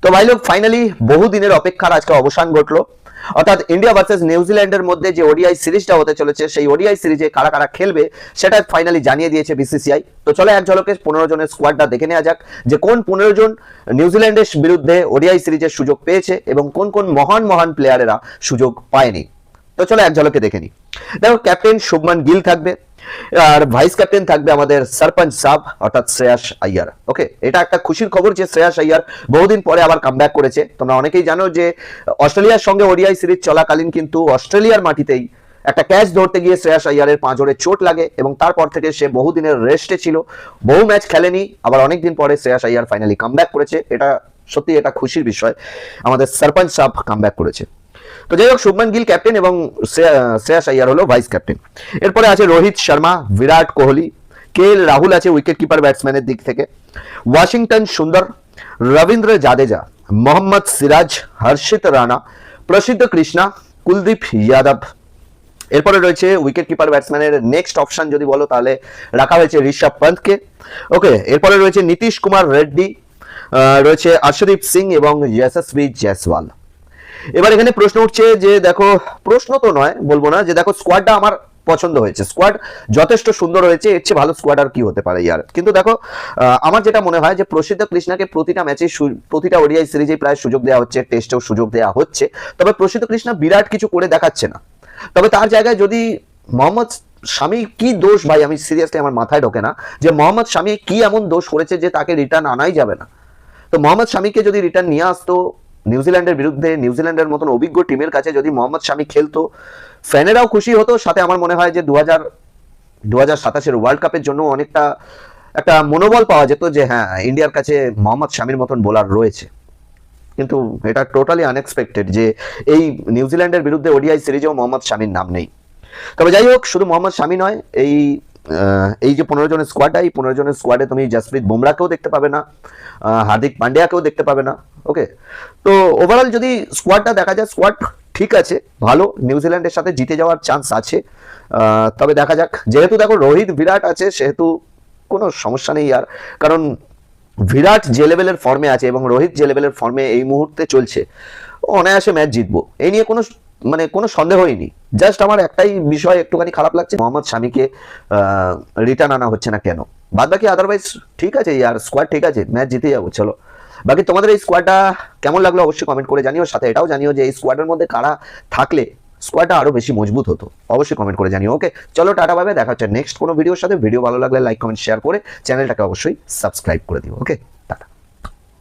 তো ভাই লোক ফাইনালি বহুদিনের অপেক্ষার আজকে অবসান ঘটলো, অর্থাৎ ইন্ডিয়া ভার্সেস নিউজিল্যান্ডের মধ্যে যে ওডিআই সিরিজটা হতে চলেছে সেই ওডিআই সিরিজে কারা কারা খেলবে সেটা ফাইনালি জানিয়ে দিয়েছে বিসিসিআই। তো চলো এক ঝলকে 15 জনের স্কোয়াডটা দেখে নেওয়া যাক যে কোন 15 জন নিউজিল্যান্ডের বিরুদ্ধে ওডিআই সিরিজের সুযোগ পেয়েছে এবং কোন কোন মহান মহান প্লেয়ারেরা সুযোগ পায়নি। তো চলো এক ঝলকে দেখে নি। দেখো ক্যাপ্টেন শুভমান গিল থাকবে, আর ভাইস ক্যাপ্টেন থাকবে আমাদের সরপঞ্চ সাব অর্থাৎ শ্রেয়াস আইয়ার। ওকে, এটা একটা খুশির খবর যে শ্রেয়াস আইয়ার বহুদিন পরে আবার কামব্যাক করেছে। তোমরা অনেকেই জানো যে অস্ট্রেলিয়ার সঙ্গে ওডিআই সিরিজ চলাকালীন কিন্তু অস্ট্রেলিয়ার মাটিতেই একটা ক্যাচ ধরতে গিয়ে শ্রেয়াস আইয়ারের পাঁজরে চোট লাগে এবং তারপর থেকে সে বহুদিনের রেস্টে ছিল, বহু ম্যাচ খেলেনি। আবার অনেকদিন পরে শ্রেয়াস আইয়ার ফাইনালি কামব্যাক করেছে, এটা সত্যি এটা খুশির বিষয়। আমাদের সরপঞ্চ সাব কামব্যাক করেছে। তো যাই হোক, শুভমান গিল ক্যাপ্টেন এবং শ্রেয়াস আইয়ার হলো ভাইস ক্যাপ্টেন। এরপরে আছে রোহিত শর্মা, বিরাট কোহলি, কেএল রাহুল আছে উইকেট কিপার ব্যাটসম্যানের দিক থেকে, ওয়াশিংটন সুন্দর, রবীন্দ্র জাদেজা, মোহাম্মদ সিরাজ, হর্ষিত রানা, প্রসিদ্ধ কৃষ্ণা, কুলদীপ যাদব। এরপরে রয়েছে উইকেট কিপার ব্যাটসম্যানের নেক্সট অপশন যদি বলো তাহলে রাখা হয়েছে ঋষভ পন্থকে। ওকে, এরপরে রয়েছে নীতিশ কুমার রেড্ডি, রয়েছে অর্শদীপ সিং এবং যশস্বী জয়সওয়াল। এবার এখানে প্রশ্ন উঠছে যে দেখো, প্রশ্ন তো নয় বলবো না, যে দেখো স্কোয়াডটা আমার পছন্দ হয়েছে, স্কোয়াড যথেষ্ট সুন্দর হয়েছে, এর চেয়ে ভালো স্কোয়াড আর কি হতে পারে ইয়ার। কিন্তু দেখো আমার যেটা মনে হয় যে প্রসিদ্ধ কৃষ্ণাকে প্রতিটা ম্যাচে প্রতিটা ওডিআই সিরিজে প্রায় সুযোগ দেওয়া হচ্ছে, টেস্টেও সুযোগ দেওয়া হচ্ছে, তবে প্রসিদ্ধ কৃষ্ণা বিরাট কিছু করে দেখাচ্ছে না। তবে তার জায়গায় যদি মোহাম্মদ শামি, কি দোষ ভাই, আমি সিরিয়াসলি আমার মাথায় ঢোকে না যে মোহাম্মদ শামি কি এমন দোষ করেছে যে তাকে রিটার্ন আনাই যাবে না। তো মোহাম্মদ শামিকে যদি রিটার্ন নিয়ে আসতো নিউজিল্যান্ডের বিরুদ্ধে, নিউজিল্যান্ডের মতন অভিজ্ঞ টিমের কাছে যদি মোহাম্মদ শামি খেলতো, ফ্যানেরাও খুশি হতো, সাথে আমার মনে হয় যে 2027 ওয়ার্ল্ড কাপের জন্য অনেকটা একটা মনোবল পাওয়া যেত যে হ্যাঁ ইন্ডিয়ার কাছে মোহাম্মদ শামির মতন বোলার রয়েছে। কিন্তু এটা টোটালি আনএক্সপেক্টেড যে এই নিউজিল্যান্ডের বিরুদ্ধে ওডিআই সিরিজেও মোহাম্মদ শামির নাম নেই। তবে যাই হোক, শুধু মোহাম্মদ শামি নয়, এই যে 15 জনের স্কোয়াডটা, এই 15 জনের স্কোয়াডে তুমি জসপ্রীত বুমরাকেও দেখতে পাবে না, হার্দিক পান্ডিয়াকেও দেখতে পাবে না। ওকে, তো ওভারঅল যদি স্কোয়াডটা দেখা যায়, স্কোয়াড ঠিক আছে, ভালো, নিউজিল্যান্ডের সাথে জিতে যাওয়ার চান্স আছে। তবে দেখা যাক, যেহেতু দেখো রোহিত বিরাট আছে সেহেতু কোনো সমস্যা নেই আর, কারণ বিরাট যে লেভেলের ফর্মে আছে এবং রোহিত যে লেভেলের ফর্মে এই মুহূর্তে চলছে, অনায়াসে ম্যাচ জিতবো, এই নিয়ে কোনো সন্দেহই নেই। জাস্ট আমার একটাই বিষয় একটুখানি খারাপ লাগছে, মোহাম্মদ শামিকে রিটার্ন আনা হচ্ছে না কেন। বাদ বাকি আদারওয়াইজ ঠিক আছে ইয়ার, স্কোয়াড ঠিক আছে, ম্যাচ জিতে যাবো। চলো, বাকি তোমাদের এই স্কোয়াডটা কেমন লাগলো অবশ্যই কমেন্ট করে জানিও, সাথে এটাও জানিও যে এই স্কোয়াডের মধ্যে কারা থাকলে স্কোয়াডটা আরো বেশি মজবুত হতো, অবশ্যই কমেন্ট করে জানিও। ওকে, চলো টাটা, ভাবে দেখা হচ্ছে নেক্সট কোনো ভিডিওর সাথে। ভিডিও ভালো লাগলে লাইক কমেন্ট শেয়ার করে চ্যানেলটাকে অবশ্যই সাবস্ক্রাইব করে দিও। ওকে।